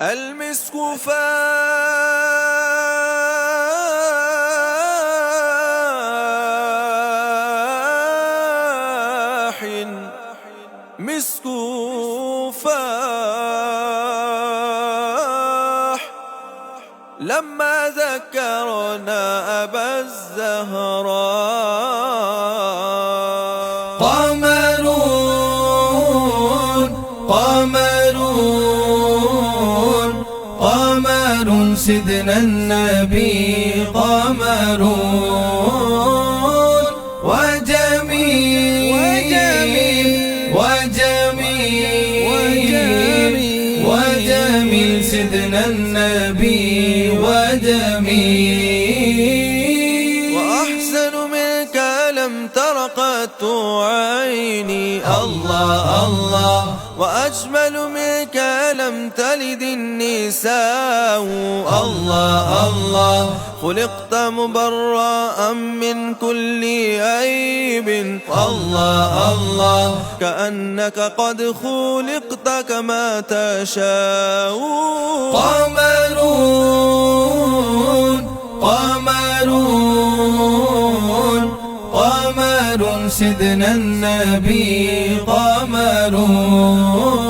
المسك فاح مسك فاح لما ذكرنا أبا الزهراء. قمرون قمرون قمر سيدنا النبي قمرون وجميل وجميل سيدنا النبي وجميل وأحسن منك لم تر قط عيني الله الله وأجمل منك لم تلد النساء الله الله خلقت مبرأ من كل عيب الله الله كأنك قد خلقت كما تشاء. قمرون قمرون قمر سيدنا النبي قمرون